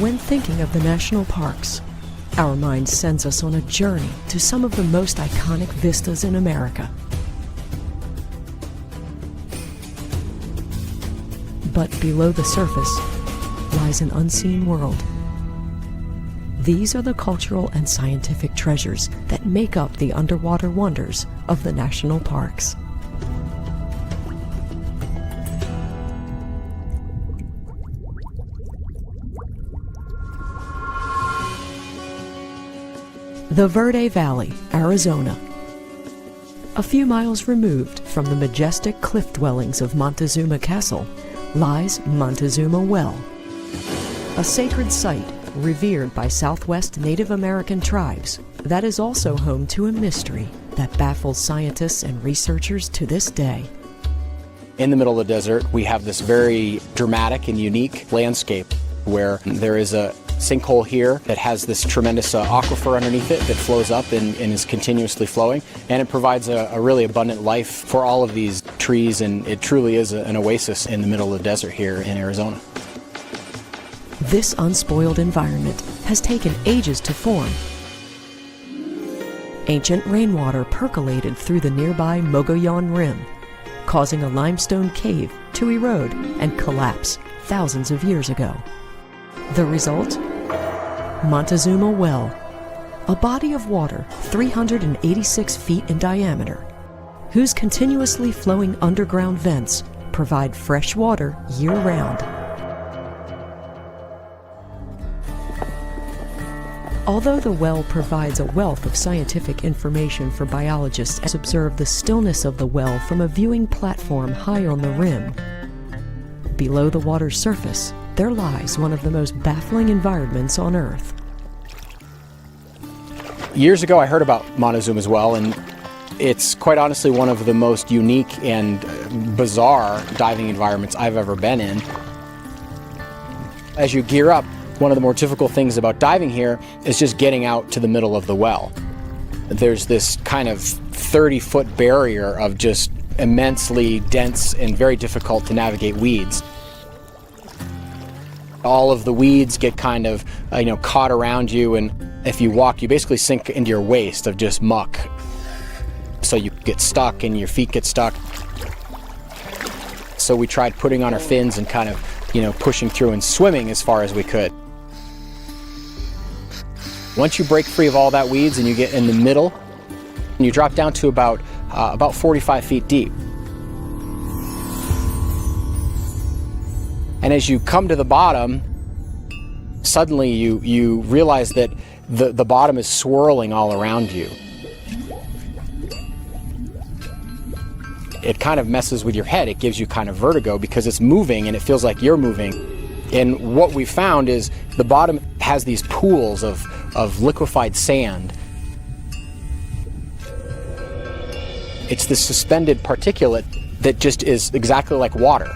When thinking of the national parks, our mind sends us on a journey to some of the most iconic vistas in America. But below the surface lies an unseen world. These are the cultural and scientific treasures that make up the underwater wonders of the national parks. The Verde Valley, Arizona. A few miles removed from the majestic cliff dwellings of Montezuma Castle lies Montezuma Well, a sacred site revered by Southwest Native American tribes that is also home to a mystery that baffles scientists and researchers to this day. In the middle of the desert, we have this very dramatic and unique landscape where there is a sinkhole here that has this tremendous aquifer underneath it that flows up and is continuously flowing, and it provides a really abundant life for all of these trees, and it truly is an oasis in the middle of the desert here in Arizona. This unspoiled environment has taken ages to form. Ancient rainwater percolated through the nearby Mogollon Rim, causing a limestone cave to erode and collapse thousands of years ago. The result? Montezuma Well, a body of water 386 feet in diameter, whose continuously flowing underground vents provide fresh water year-round. Although the well provides a wealth of scientific information for biologists as observe the stillness of the well from a viewing platform high on the rim, below the water's surface, there lies one of the most baffling environments on Earth. Years ago, I heard about Montezuma's Well, and it's quite honestly one of the most unique and bizarre diving environments I've ever been in. As you gear up, one of the more difficult things about diving here is just getting out to the middle of the well. There's this kind of 30-foot barrier of just immensely dense and very difficult to navigate weeds. All of the weeds get kind of caught around you, and if you walk, you basically sink into your waist of just muck. So you get stuck and your feet get stuck. So we tried putting on our fins and kind of, pushing through and swimming as far as we could. Once you break free of all that weeds and you get in the middle, you drop down to about 45 feet deep. And as you come to the bottom, suddenly you realize that the bottom is swirling all around you. It kind of messes with your head. It gives you kind of vertigo because it's moving and it feels like you're moving. And what we found is the bottom has these pools of liquefied sand. It's this suspended particulate that just is exactly like water.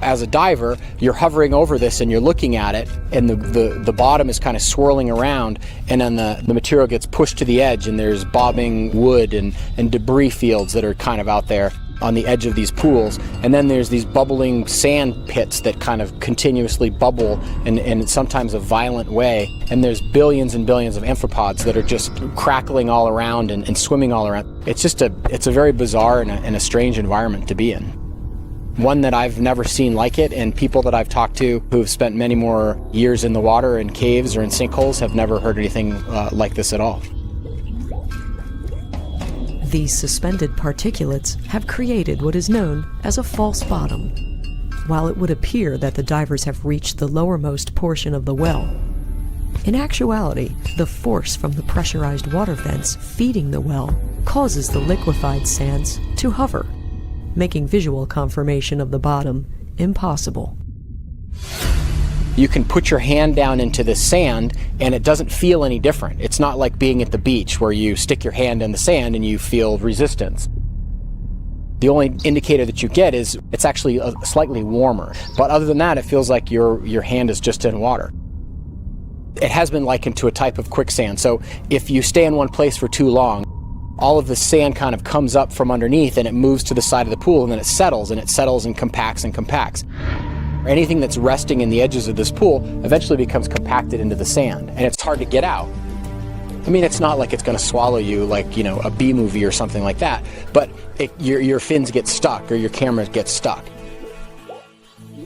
As a diver, you're hovering over this and you're looking at it, and the bottom is kind of swirling around, and then the material gets pushed to the edge, and there's bobbing wood and debris fields that are kind of out there on the edge of these pools. And then there's these bubbling sand pits that kind of continuously bubble in sometimes a violent way. And there's billions and billions of amphipods that are just crackling all around and swimming all around. It's a very bizarre and a strange environment to be in. One that I've never seen like it, and people that I've talked to who have spent many more years in the water in caves or in sinkholes have never heard anything like this at all. These suspended particulates have created what is known as a false bottom. While it would appear that the divers have reached the lowermost portion of the well, in actuality, the force from the pressurized water vents feeding the well causes the liquefied sands to hover, making visual confirmation of the bottom impossible. You can put your hand down into the sand and it doesn't feel any different. It's not like being at the beach where you stick your hand in the sand and you feel resistance. The only indicator that you get is it's actually slightly warmer. But other than that, it feels like your hand is just in water. It has been likened to a type of quicksand. So if you stay in one place for too long, all of the sand kind of comes up from underneath and it moves to the side of the pool, and then it settles and compacts and compacts. Anything that's resting in the edges of this pool eventually becomes compacted into the sand, and it's hard to get out. I mean, it's not like it's going to swallow you like, you know, a B movie or something like that, but your fins get stuck or your camera gets stuck.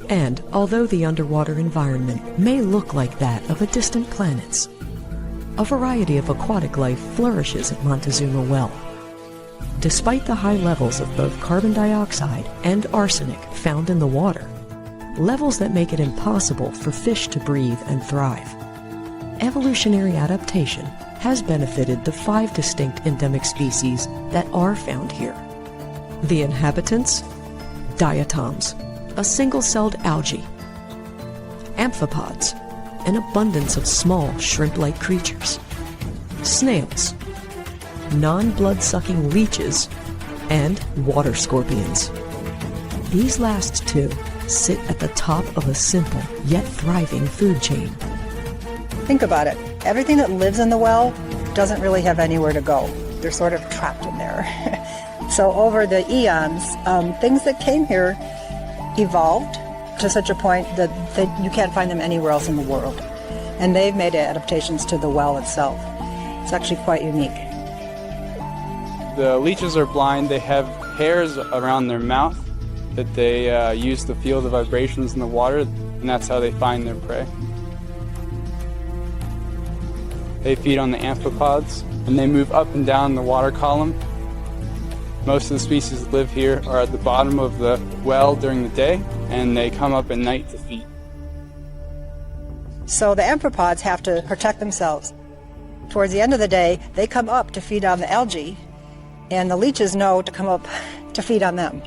And although the underwater environment may look like that of a distant planets, a variety of aquatic life flourishes at Montezuma Well. Despite the high levels of both carbon dioxide and arsenic found in the water, levels that make it impossible for fish to breathe and thrive, evolutionary adaptation has benefited the 5 distinct endemic species that are found here. The inhabitants: diatoms, a single-celled algae; amphipods, an abundance of small shrimp-like creatures; snails, non-blood-sucking leeches, and water scorpions. These last two sit at the top of a simple yet thriving food chain. Think about it. Everything that lives in the well doesn't really have anywhere to go. They're sort of trapped in there. So over the eons, things that came here evolved to such a point that you can't find them anywhere else in the world. And they've made adaptations to the well itself. It's actually quite unique. The leeches are blind. They have hairs around their mouth that they use to feel the vibrations in the water, and that's how they find their prey. They feed on the amphipods, and they move up and down the water column. Most of the species that live here are at the bottom of the well during the day, and they come up at night to feed. So the amphipods have to protect themselves. Towards the end of the day, they come up to feed on the algae, and the leeches know to come up to feed on them.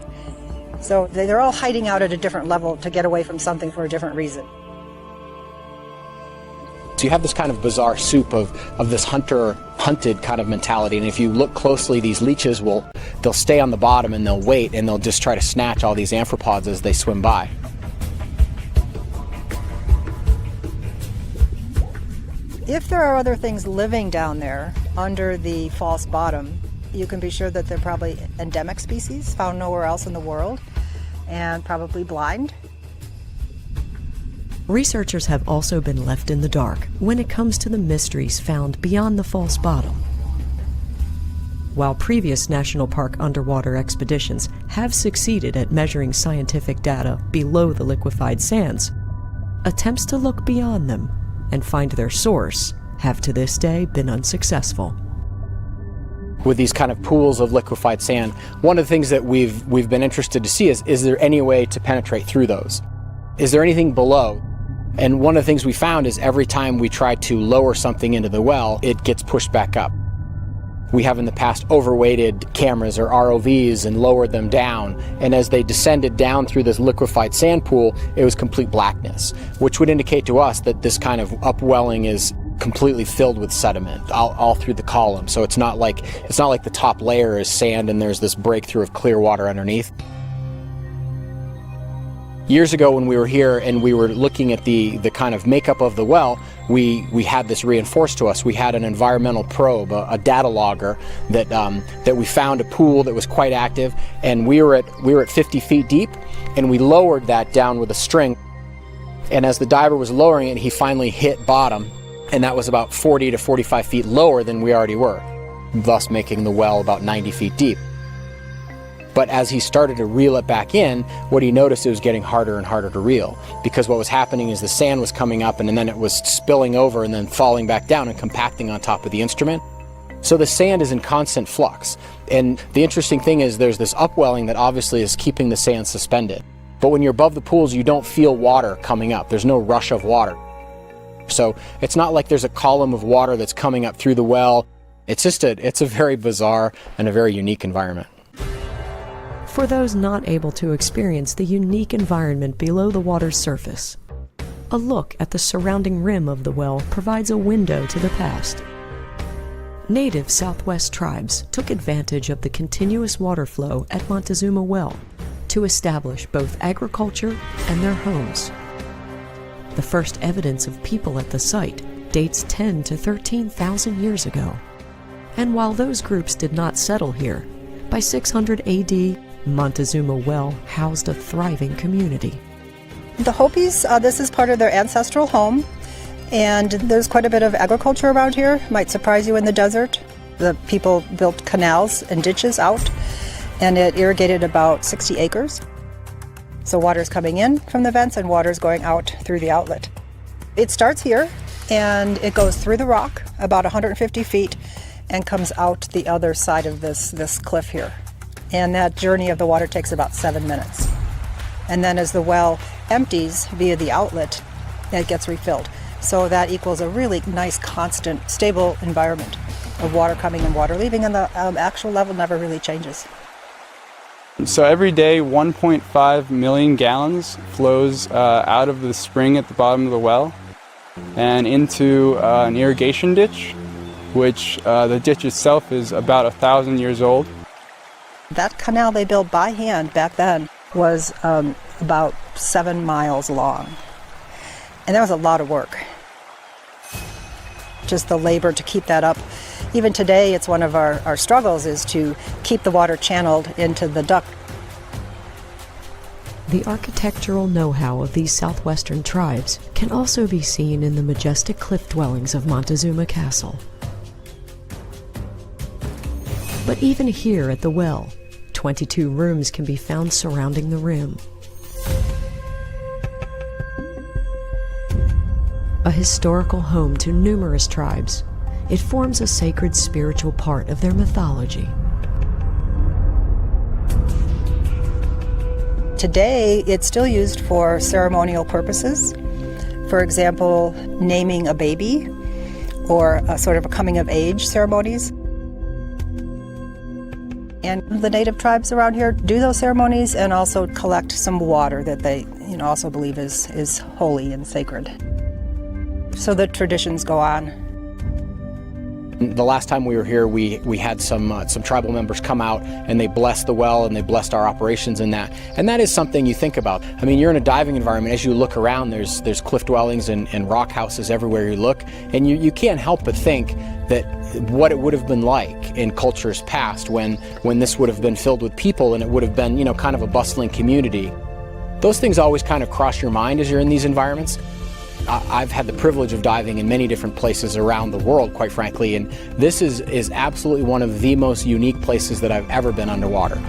So they're all hiding out at a different level to get away from something for a different reason. So you have this kind of bizarre soup of this hunter-hunted kind of mentality, and if you look closely, these leeches they'll stay on the bottom and they'll wait, and they'll just try to snatch all these amphipods as they swim by. If there are other things living down there under the false bottom, you can be sure that they're probably endemic species found nowhere else in the world, and probably blind. Researchers have also been left in the dark when it comes to the mysteries found beyond the false bottom. While previous national park underwater expeditions have succeeded at measuring scientific data below the liquefied sands, attempts to look beyond them and find their source have to this day been unsuccessful. With these kind of pools of liquefied sand, one of the things that we've been interested to see is there any way to penetrate through those? Is there anything below? And one of the things we found is every time we try to lower something into the well, it gets pushed back up. We have in the past overweighted cameras or ROVs and lowered them down, and as they descended down through this liquefied sand pool, it was complete blackness, which would indicate to us that this kind of upwelling is completely filled with sediment all through the column. So it's not like the top layer is sand and there's this breakthrough of clear water underneath. Years ago when we were here and we were looking at the kind of makeup of the well, we had this reinforced to us. We had an environmental probe, a data logger that we found a pool that was quite active, and we were at 50 feet deep, and we lowered that down with a string. And as the diver was lowering it, he finally hit bottom, and that was about 40 to 45 feet lower than we already were, thus making the well about 90 feet deep. But as he started to reel it back in, what he noticed, it was getting harder and harder to reel, because what was happening is the sand was coming up and then it was spilling over and then falling back down and compacting on top of the instrument. So the sand is in constant flux. And the interesting thing is there's this upwelling that obviously is keeping the sand suspended. But when you're above the pools, you don't feel water coming up. There's no rush of water. So it's not like there's a column of water that's coming up through the well. It's a very bizarre and a very unique environment. For those not able to experience the unique environment below the water's surface, a look at the surrounding rim of the well provides a window to the past. Native Southwest tribes took advantage of the continuous water flow at Montezuma Well to establish both agriculture and their homes. The first evidence of people at the site dates 10 to 13,000 years ago. And while those groups did not settle here, by 600 AD, Montezuma Well housed a thriving community. The Hopis, this is part of their ancestral home, and there's quite a bit of agriculture around here. Might surprise you in the desert. The people built canals and ditches out, and it irrigated about 60 acres. So water's coming in from the vents and water's going out through the outlet. It starts here, and it goes through the rock about 150 feet and comes out the other side of this cliff here. And that journey of the water takes about 7 minutes. And then as the well empties via the outlet, it gets refilled. So that equals a really nice, constant, stable environment of water coming and water leaving, and the actual level never really changes. So every day 1.5 million gallons flows out of the spring at the bottom of the well and into an irrigation ditch, which the ditch itself is about 1,000 years old. That canal they built by hand back then was about 7 miles long. And that was a lot of work. Just the labor to keep that up. Even today, it's one of our struggles is to keep the water channeled into the duct. The architectural know-how of these southwestern tribes can also be seen in the majestic cliff dwellings of Montezuma Castle. But even here at the well, 22 rooms can be found surrounding the rim. A historical home to numerous tribes, it forms a sacred spiritual part of their mythology. Today, it's still used for ceremonial purposes. For example, naming a baby or a sort of a coming of age ceremonies. And the native tribes around here do those ceremonies and also collect some water that they also believe is holy and sacred. So the traditions go on. The last time we were here, we had some tribal members come out and they blessed the well and they blessed our operations in that. And that is something you think about. I mean, you're in a diving environment. As you look around, there's cliff dwellings and rock houses everywhere you look. And you can't help but think that what it would have been like in cultures past when this would have been filled with people and it would have been, kind of a bustling community. Those things always kind of cross your mind as you're in these environments. I've had the privilege of diving in many different places around the world, quite frankly, and this is absolutely one of the most unique places that I've ever been underwater.